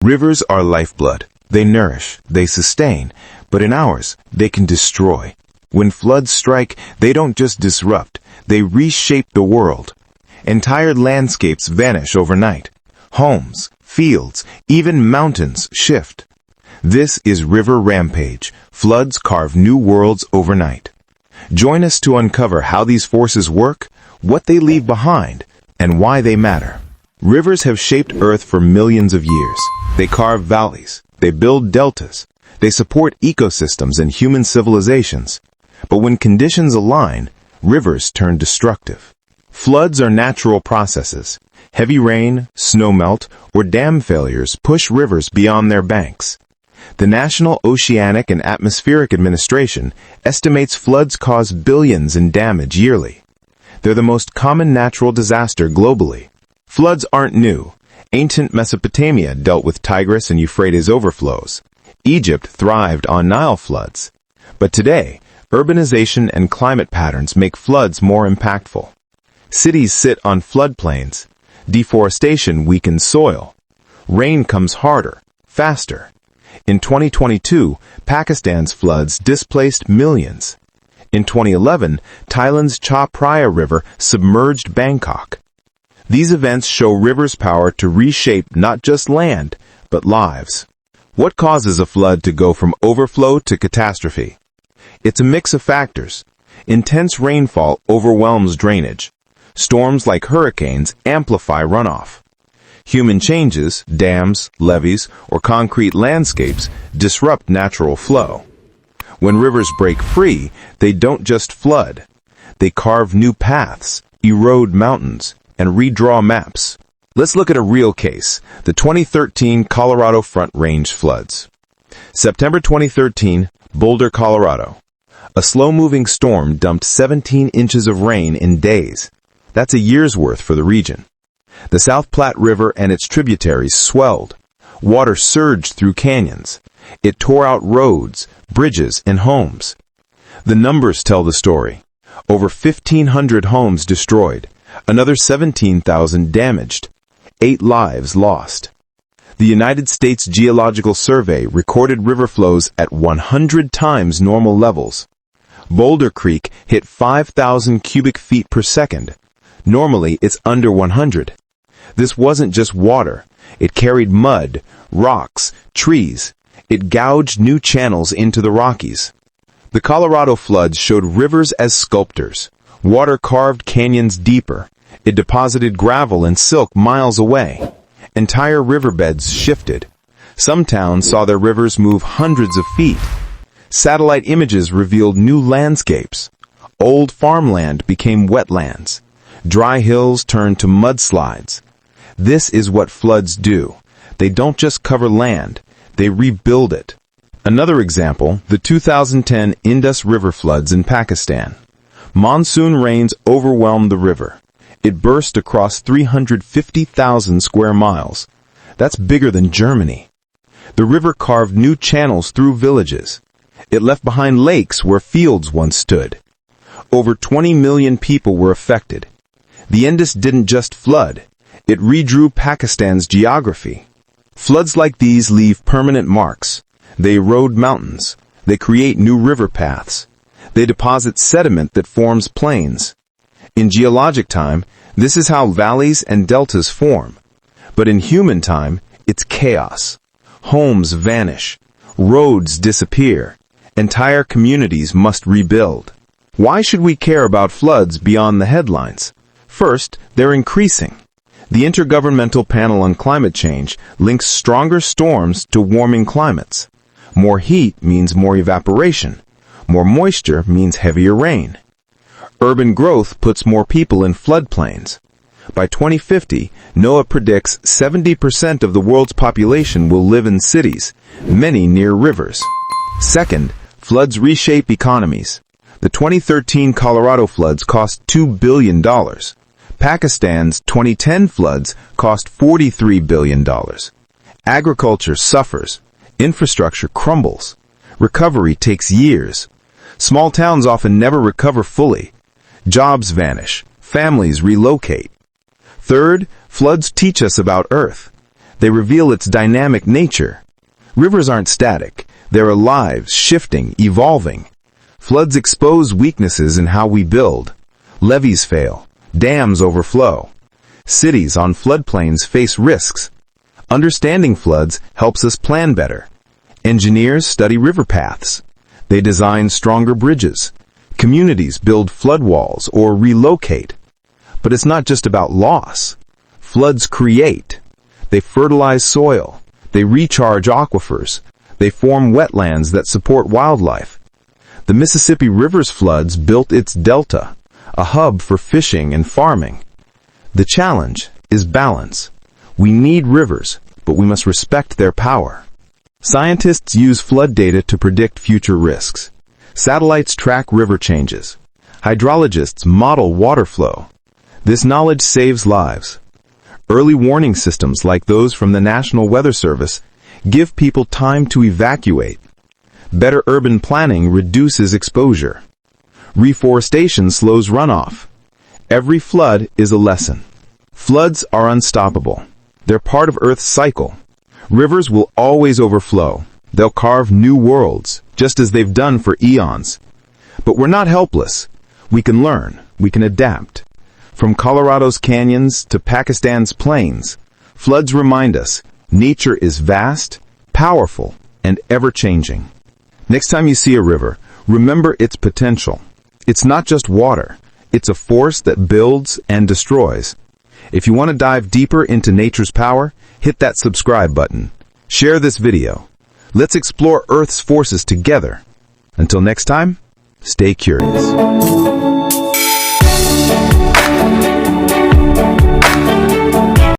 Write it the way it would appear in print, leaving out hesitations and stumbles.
Rivers are lifeblood. They nourish, they sustain, but in ours, they can destroy. When floods strike, they don't just disrupt, they reshape the world. Entire landscapes vanish overnight. Homes, fields, even mountains shift. This is River Rampage. Floods carve new worlds overnight. Join us to uncover how these forces work, what they leave behind, and why they matter. Rivers have shaped Earth for millions of years. They carve valleys. They build deltas. They support ecosystems and human civilizations. But when conditions align, rivers turn destructive. Floods are natural processes. Heavy rain, snowmelt, or dam failures push rivers beyond their banks. The National Oceanic and Atmospheric Administration estimates floods cause billions in damage yearly. They're the most common natural disaster globally. Floods aren't new. Ancient Mesopotamia dealt with Tigris and Euphrates overflows. Egypt thrived on Nile floods. But today, urbanization and climate patterns make floods more impactful. Cities sit on floodplains. Deforestation weakens soil. Rain comes harder, faster. In 2022, Pakistan's floods displaced millions. In 2011, Thailand's Phraya River submerged Bangkok. These events show rivers' power to reshape not just land, but lives. What causes a flood to go from overflow to catastrophe? It's a mix of factors. Intense rainfall overwhelms drainage. Storms like hurricanes amplify runoff. Human changes, dams, levees, or concrete landscapes disrupt natural flow. When rivers break free, they don't just flood. They carve new paths, erode mountains, and redraw maps. Let's look at a real case, the 2013 Colorado Front Range floods. September 2013, Boulder, Colorado. A slow-moving storm dumped 17 inches of rain in days. That's a year's worth for the region. The South Platte River and its tributaries swelled. Water surged through canyons. It tore out roads, bridges, and homes. The numbers tell the story. Over 1,500 homes destroyed. Another 17,000 damaged. 8 lives lost. The United States Geological Survey recorded river flows at 100 times normal levels. Boulder Creek hit 5,000 cubic feet per second. Normally, it's under 100. This wasn't just water. It carried mud, rocks, trees. It gouged new channels into the Rockies. The Colorado floods showed rivers as sculptors. Water carved canyons deeper. It deposited gravel and silk miles away. Entire riverbeds shifted. Some towns saw their rivers move hundreds of feet. Satellite images revealed new landscapes. Old farmland became wetlands. Dry hills turned to mudslides. This is what floods do. They don't just cover land, they rebuild it. Another example, the 2010 Indus River floods in Pakistan. Monsoon rains overwhelmed the river. It burst across 350,000 square miles. That's bigger than Germany. The river carved new channels through villages. It left behind lakes where fields once stood. Over 20 million people were affected. The Indus didn't just flood. It redrew Pakistan's geography. Floods like these leave permanent marks. They erode mountains. They create new river paths. They deposit sediment that forms plains. In geologic time, this is how valleys and deltas form. But in human time, it's chaos. Homes vanish. Roads disappear. Entire communities must rebuild. Why should we care about floods beyond the headlines? First, they're increasing. The Intergovernmental Panel on Climate Change links stronger storms to warming climates. More heat means more evaporation. More moisture means heavier rain. Urban growth puts more people in floodplains. By 2050, NOAA predicts 70% of the world's population will live in cities, many near rivers. Second, floods reshape economies. The 2013 Colorado floods cost $2 billion. Pakistan's 2010 floods cost $43 billion. Agriculture suffers. Infrastructure crumbles. Recovery takes years. Small towns often never recover fully. Jobs vanish. Families relocate. Third, floods teach us about Earth. They reveal its dynamic nature. Rivers aren't static. They're alive, shifting, evolving. Floods expose weaknesses in how we build. Levees fail. Dams overflow. Cities on floodplains face risks. Understanding floods helps us plan better. Engineers study river paths. They design stronger bridges. Communities build flood walls or relocate. But it's not just about loss. Floods create. They fertilize soil. They recharge aquifers. They form wetlands that support wildlife. The Mississippi River's floods built its delta, a hub for fishing and farming. The challenge is balance. We need rivers, but we must respect their power. Scientists use flood data to predict future risks. Satellites track river changes. Hydrologists model water flow. This knowledge saves lives. Early warning systems like those from the National Weather Service give people time to evacuate. Better urban planning reduces exposure. Reforestation slows runoff. Every flood is a lesson. Floods are unstoppable. They're part of Earth's cycle. Rivers will always overflow. They'll carve new worlds, just as they've done for eons. But we're not helpless. We can learn. We can adapt. From Colorado's canyons to Pakistan's plains, floods remind us nature is vast, powerful, and ever-changing. Next time you see a river, remember its potential. It's not just water. It's a force that builds and destroys. If you want to dive deeper into nature's power, hit that subscribe button. Share this video. Let's explore Earth's forces together. Until next time, stay curious.